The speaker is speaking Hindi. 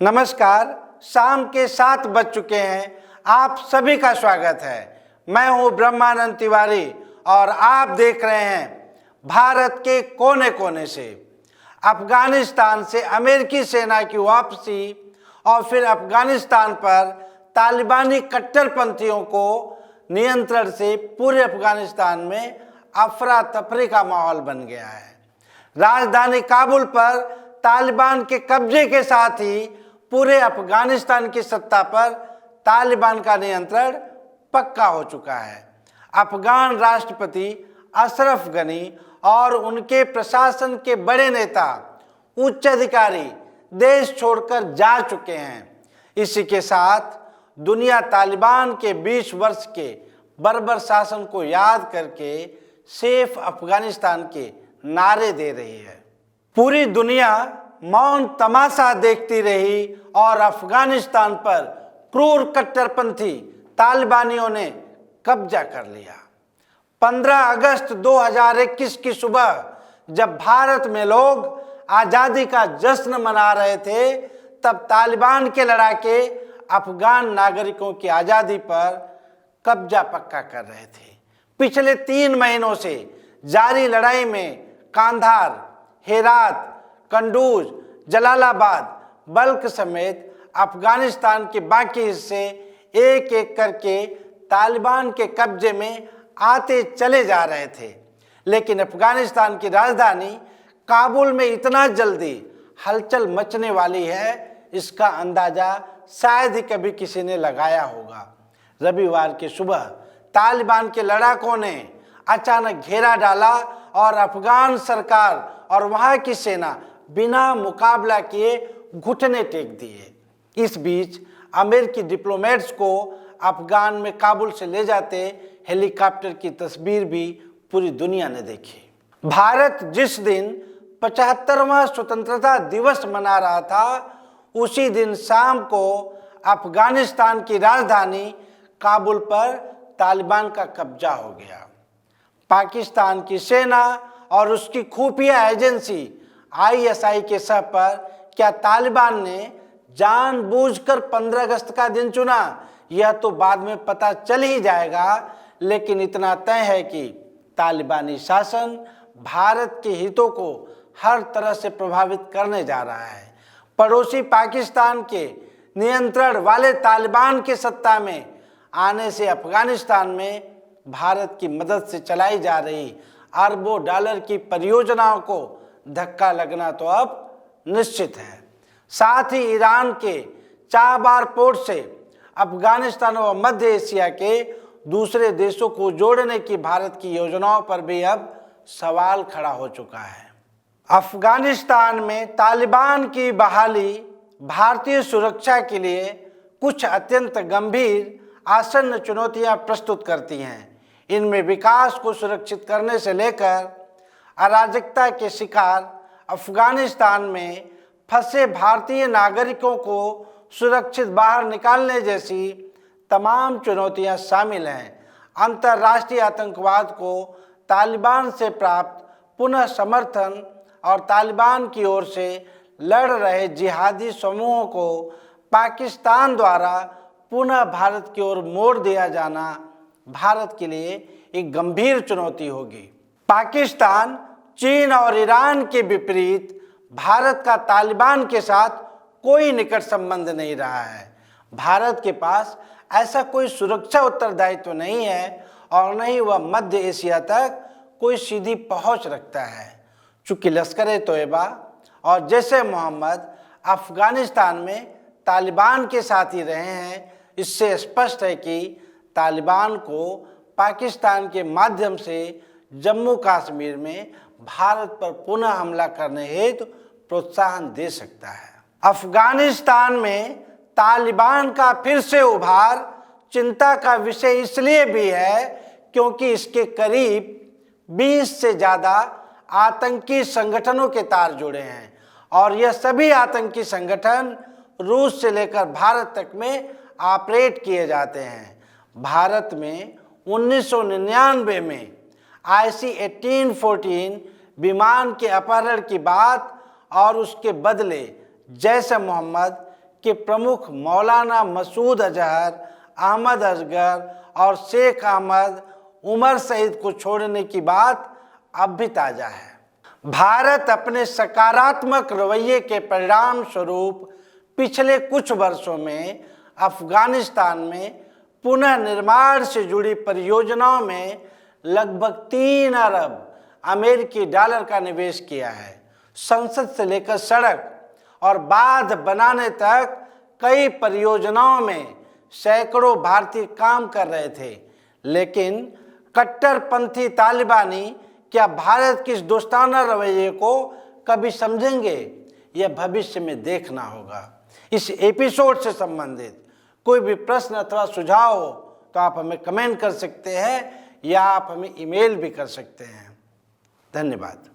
नमस्कार। शाम के 7 बज चुके हैं। आप सभी का स्वागत है। मैं हूं ब्रह्मानंद तिवारी और आप देख रहे हैं भारत के कोने कोने से। अफगानिस्तान से अमेरिकी सेना की वापसी और फिर अफगानिस्तान पर तालिबानी कट्टरपंथियों को नियंत्रण से पूरे अफगानिस्तान में अफरा तफरी का माहौल बन गया है। राजधानी काबुल पर तालिबान के कब्जे के साथ ही पूरे अफगानिस्तान की सत्ता पर तालिबान का नियंत्रण पक्का हो चुका है। अफगान राष्ट्रपति अशरफ गनी और उनके प्रशासन के बड़े नेता, उच्च अधिकारी देश छोड़कर जा चुके हैं। इसी के साथ दुनिया तालिबान के 20 वर्ष के बर्बर शासन को याद करके सेफ अफगानिस्तान के नारे दे रही है। पूरी दुनिया मौन तमाशा देखती रही और अफगानिस्तान पर क्रूर कट्टरपंथी तालिबानियों ने कब्जा कर लिया। 15 अगस्त 2021 की सुबह जब भारत में लोग आज़ादी का जश्न मना रहे थे, तब तालिबान के लड़ाके अफगान नागरिकों की आज़ादी पर कब्जा पक्का कर रहे थे। पिछले 3 महीनों से जारी लड़ाई में कांधार, हेरात, कंडूज, जलालाबाद, बल्क समेत अफगानिस्तान के बाकी हिस्से एक एक करके तालिबान के कब्जे में आते चले जा रहे थे। लेकिन अफगानिस्तान की राजधानी काबुल में इतना जल्दी हलचल मचने वाली है, इसका अंदाजा शायद ही कभी किसी ने लगाया होगा। रविवार की सुबह तालिबान के लड़ाकों ने अचानक घेरा डाला और अफगान सरकार और वहां की सेना बिना मुकाबला किए घुटने टेक दिए। इस बीच अमेरिकी डिप्लोमेट्स को अफगान में काबुल से ले जाते हेलीकॉप्टर की तस्वीर भी पूरी दुनिया ने देखी। भारत जिस दिन 75वां स्वतंत्रता दिवस मना रहा था, उसी दिन शाम को अफगानिस्तान की राजधानी काबुल पर तालिबान का कब्जा हो गया। पाकिस्तान की सेना और उसकी खुफिया एजेंसी ISI के सह पर क्या तालिबान ने जानबूझकर 15 अगस्त का दिन चुना, यह तो बाद में पता चल ही जाएगा। लेकिन इतना तय है कि तालिबानी शासन भारत के हितों को हर तरह से प्रभावित करने जा रहा है। पड़ोसी पाकिस्तान के नियंत्रण वाले तालिबान के सत्ता में आने से अफगानिस्तान में भारत की मदद से चलाई जा रही अरबों डॉलर की परियोजनाओं को धक्का लगना तो अब निश्चित है। साथ ही ईरान के चाबार पोर्ट से अफगानिस्तान व मध्य एशिया के दूसरे देशों को जोड़ने की भारत की योजनाओं पर भी अब सवाल खड़ा हो चुका है। अफगानिस्तान में तालिबान की बहाली भारतीय सुरक्षा के लिए कुछ अत्यंत गंभीर आसन्न चुनौतियां प्रस्तुत करती हैं। इनमें विकास को सुरक्षित करने से लेकर अराजकता के शिकार अफगानिस्तान में फंसे भारतीय नागरिकों को सुरक्षित बाहर निकालने जैसी तमाम चुनौतियां शामिल हैं। अंतर्राष्ट्रीय आतंकवाद को तालिबान से प्राप्त पुनः समर्थन और तालिबान की ओर से लड़ रहे जिहादी समूहों को पाकिस्तान द्वारा पुनः भारत की ओर मोड़ दिया जाना भारत के लिए एक गंभीर चुनौती होगी। पाकिस्तान, चीन और ईरान के विपरीत भारत का तालिबान के साथ कोई निकट संबंध नहीं रहा है। भारत के पास ऐसा कोई सुरक्षा उत्तरदायित्व नहीं है और न ही वह मध्य एशिया तक कोई सीधी पहुंच रखता है। चूँकि लश्कर-ए-तोयबा और जैश-ए-मोहम्मद अफगानिस्तान में तालिबान के साथ ही रहे हैं, इससे स्पष्ट है कि तालिबान को पाकिस्तान के माध्यम से जम्मू कश्मीर में भारत पर पुनः हमला करने हेतु प्रोत्साहन दे सकता है। अफगानिस्तान में तालिबान का फिर से उभार चिंता का विषय इसलिए भी है क्योंकि इसके करीब 20 से ज़्यादा आतंकी संगठनों के तार जुड़े हैं और यह सभी आतंकी संगठन रूस से लेकर भारत तक में ऑपरेट किए जाते हैं। भारत में 1999 में IC-1814 विमान के अपहरण की बात और उसके बदले जैश-ए-मोहम्मद कि प्रमुख मौलाना मसूद अजहर, अहमद असगर और शेख अहमद उमर सईद को छोड़ने की बात अब भी ताज़ा है। भारत अपने सकारात्मक रवैये के परिणाम स्वरूप पिछले कुछ वर्षों में अफगानिस्तान में पुनर्निर्माण से जुड़ी परियोजनाओं में लगभग 3 अरब अमेरिकी डॉलर का निवेश किया है। संसद से लेकर सड़क और बांध बनाने तक कई परियोजनाओं में सैकड़ों भारतीय काम कर रहे थे, लेकिन कट्टरपंथी तालिबानी क्या भारत के इस दोस्ताना रवैये को कभी समझेंगे? यह भविष्य में देखना होगा। इस एपिसोड से संबंधित कोई भी प्रश्न अथवा सुझाव हो तो आप हमें कमेंट कर सकते हैं या आप हमें ईमेल भी कर सकते हैं। धन्यवाद।